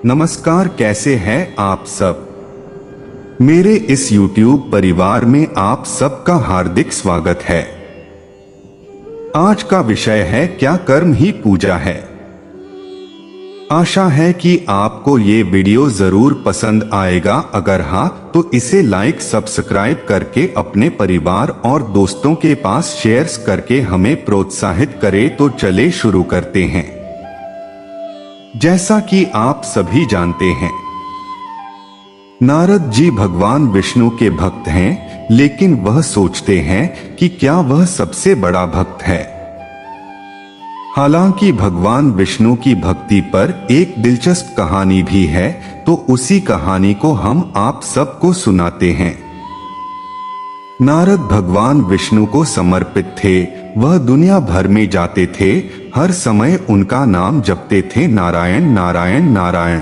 नमस्कार, कैसे हैं आप सब। मेरे इस YouTube परिवार में आप सबका हार्दिक स्वागत है। आज का विषय है क्या कर्म ही पूजा है। आशा है कि आपको ये वीडियो जरूर पसंद आएगा। अगर हाँ तो इसे लाइक सब्सक्राइब करके अपने परिवार और दोस्तों के पास शेयर्स करके हमें प्रोत्साहित करें। तो चले शुरू करते हैं। जैसा कि आप सभी जानते हैं, नारद जी भगवान विष्णु के भक्त हैं, लेकिन वह सोचते हैं कि क्या वह सबसे बड़ा भक्त है। हालांकि भगवान विष्णु की भक्ति पर एक दिलचस्प कहानी भी है, तो उसी कहानी को हम आप सबको सुनाते हैं। नारद भगवान विष्णु को समर्पित थे। वह दुनिया भर में जाते थे, हर समय उनका नाम जपते थे, नारायण नारायण नारायण।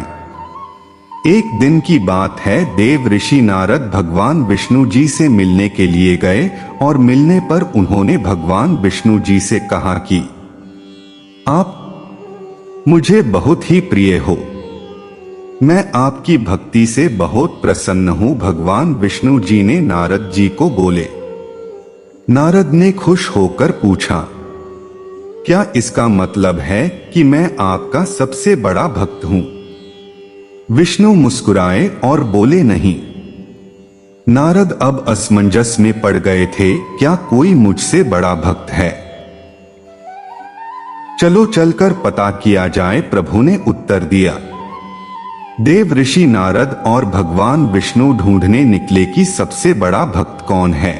एक दिन की बात है, देव ऋषि नारद भगवान विष्णु जी से मिलने के लिए गए और मिलने पर उन्होंने भगवान विष्णु जी से कहा कि आप मुझे बहुत ही प्रिय हो, मैं आपकी भक्ति से बहुत प्रसन्न हूं। भगवान विष्णु जी ने नारद जी को बोले। नारद ने खुश होकर पूछा, क्या इसका मतलब है कि मैं आपका सबसे बड़ा भक्त हूं। विष्णु मुस्कुराए और बोले, नहीं। नारद अब असमंजस में पड़ गए थे, क्या कोई मुझसे बड़ा भक्त है। चलो चलकर पता किया जाए, प्रभु ने उत्तर दिया। देव ऋषि नारद और भगवान विष्णु ढूंढने निकले कि सबसे बड़ा भक्त कौन है।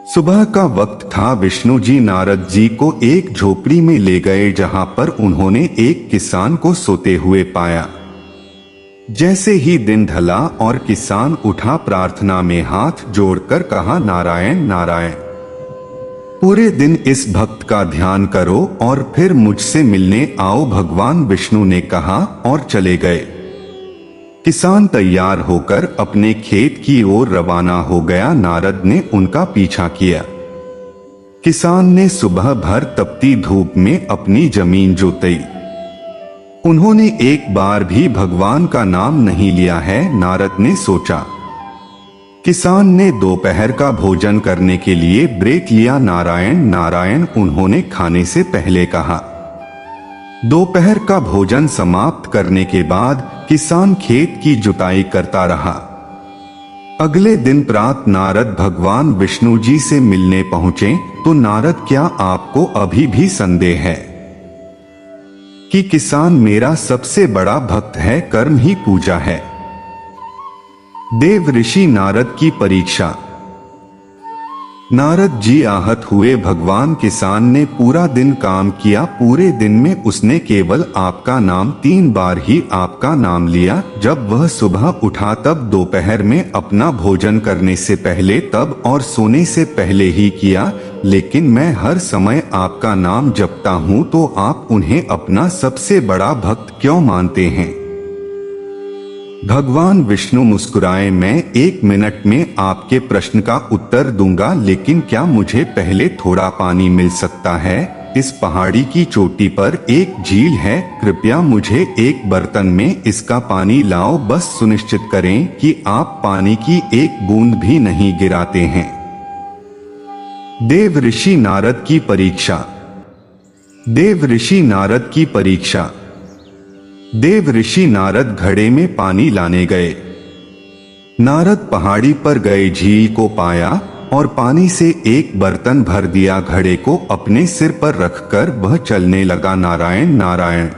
सुबह का वक्त था। विष्णु जी नारद जी को एक झोपड़ी में ले गए, जहां पर उन्होंने एक किसान को सोते हुए पाया। जैसे ही दिन ढला और किसान उठा, प्रार्थना में हाथ जोड़कर कहा, नारायण नारायण। पूरे दिन इस भक्त का ध्यान करो और फिर मुझसे मिलने आओ, भगवान विष्णु ने कहा और चले गए। किसान तैयार होकर अपने खेत की ओर रवाना हो गया। नारद ने उनका पीछा किया। किसान ने सुबह भर तपती धूप में अपनी जमीन जोती। उन्होंने एक बार भी भगवान का नाम नहीं लिया है। नारद ने सोचा। किसान ने दोपहर का भोजन करने के लिए ब्रेक लिया। नारायण नारायण उन्होंने खाने से पहले कहा। दोपहर का भोजन समाप्त करने के बाद किसान खेत की जुताई करता रहा। अगले दिन प्रातः नारद भगवान विष्णु जी से मिलने पहुंचे। तो नारद, क्या आपको अभी भी संदेह है कि किसान मेरा सबसे बड़ा भक्त है, कर्म ही पूजा है। देव ऋषि नारद की परीक्षा। नारद जी आहत हुए। भगवान किसान ने पूरा दिन काम किया। पूरे दिन में उसने केवल आपका नाम 3 बार ही आपका नाम लिया। जब वह सुबह उठा तब दोपहर में अपना भोजन करने से पहले तब और सोने से पहले ही किया। लेकिन मैं हर समय आपका नाम जपता हूँ, तो आप उन्हें अपना सबसे बड़ा भक्त क्यों मानते हैं। भगवान विष्णु मुस्कुराए, मैं 1 मिनट में आपके प्रश्न का उत्तर दूंगा, लेकिन क्या मुझे पहले थोड़ा पानी मिल सकता है। इस पहाड़ी की चोटी पर एक झील है, कृपया मुझे एक बर्तन में इसका पानी लाओ। बस सुनिश्चित करें कि आप पानी की एक बूंद भी नहीं गिराते हैं। देव ऋषि नारद की परीक्षा। देव ऋषि नारद की परीक्षा। देव ऋषि नारद घड़े में पानी लाने गए। नारद पहाड़ी पर गए, झील को पाया और पानी से एक बर्तन भर दिया। घड़े को अपने सिर पर रखकर वह चलने लगा, नारायण नारायण।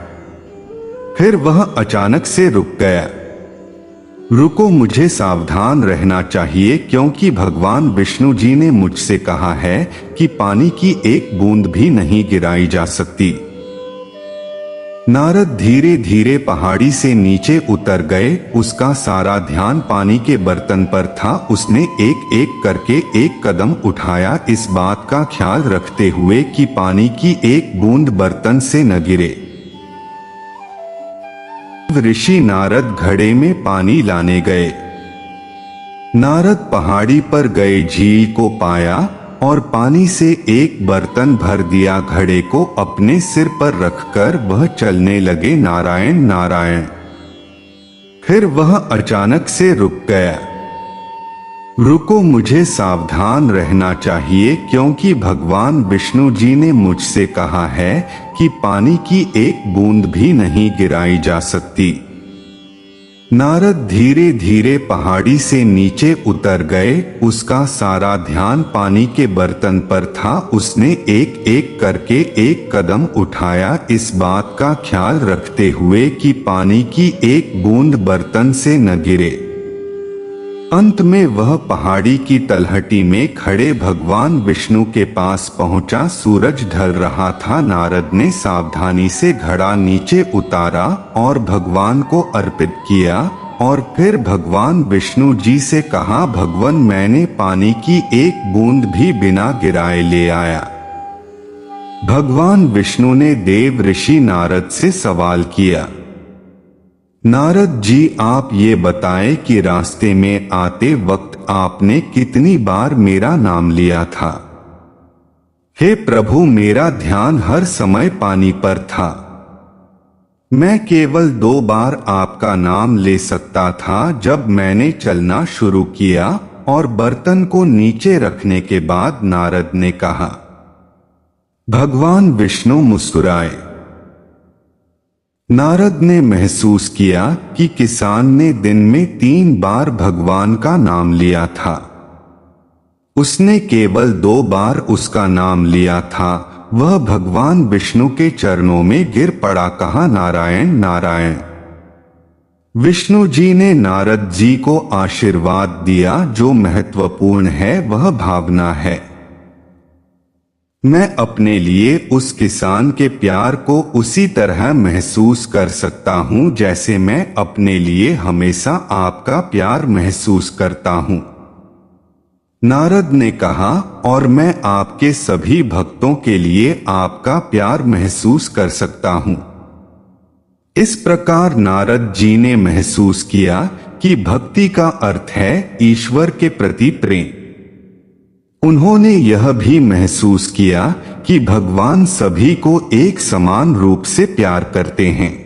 फिर वह अचानक से रुक गया। रुको, मुझे सावधान रहना चाहिए, क्योंकि भगवान विष्णु जी ने मुझसे कहा है कि पानी की एक बूंद भी नहीं गिराई जा सकती। नारद धीरे धीरे पहाड़ी से नीचे उतर गए। उसका सारा ध्यान पानी के बर्तन पर था। उसने एक एक करके एक कदम उठाया, इस बात का ख्याल रखते हुए कि पानी की एक बूंद बर्तन से न गिरे। ऋषि नारद घड़े में पानी लाने गए। नारद पहाड़ी पर गए, झील को पाया और पानी से एक बर्तन भर दिया। घड़े को अपने सिर पर रखकर वह चलने लगे, नारायण नारायण। फिर वह अचानक से रुक गया। रुको, मुझे सावधान रहना चाहिए, क्योंकि भगवान विष्णु जी ने मुझसे कहा है कि पानी की एक बूंद भी नहीं गिराई जा सकती। नारद धीरे धीरे पहाड़ी से नीचे उतर गए। उसका सारा ध्यान पानी के बर्तन पर था। उसने एक एक करके एक कदम उठाया, इस बात का ख्याल रखते हुए कि पानी की एक बूंद बर्तन से न गिरे। अंत में वह पहाड़ी की तलहटी में खड़े भगवान विष्णु के पास पहुंचा। सूरज ढल रहा था। नारद ने सावधानी से घड़ा नीचे उतारा और भगवान को अर्पित किया, और फिर भगवान विष्णु जी से कहा, भगवान, मैंने पानी की एक बूंद भी बिना गिराए ले आया। भगवान विष्णु ने देव ऋषि नारद से सवाल किया, नारद जी, आप ये बताएं कि रास्ते में आते वक्त आपने कितनी बार मेरा नाम लिया था? हे प्रभु, मेरा ध्यान हर समय पानी पर था। मैं केवल 2 बार आपका नाम ले सकता था, जब मैंने चलना शुरू किया और बर्तन को नीचे रखने के बाद। नारद ने कहा। भगवान विष्णु मुस्कुराए। नारद ने महसूस किया कि किसान ने दिन में 3 बार भगवान का नाम लिया था। उसने केवल 2 बार उसका नाम लिया था। वह भगवान विष्णु के चरणों में गिर पड़ा, कहा, नारायण नारायण। विष्णु जी ने नारद जी को आशीर्वाद दिया, जो महत्वपूर्ण है वह भावना है। मैं अपने लिए उस किसान के प्यार को उसी तरह महसूस कर सकता हूं, जैसे मैं अपने लिए हमेशा आपका प्यार महसूस करता हूं। नारद ने कहा, और मैं आपके सभी भक्तों के लिए आपका प्यार महसूस कर सकता हूं। इस प्रकार नारद जी ने महसूस किया कि भक्ति का अर्थ है ईश्वर के प्रति प्रेम। उन्होंने यह भी महसूस किया कि भगवान सभी को एक समान रूप से प्यार करते हैं।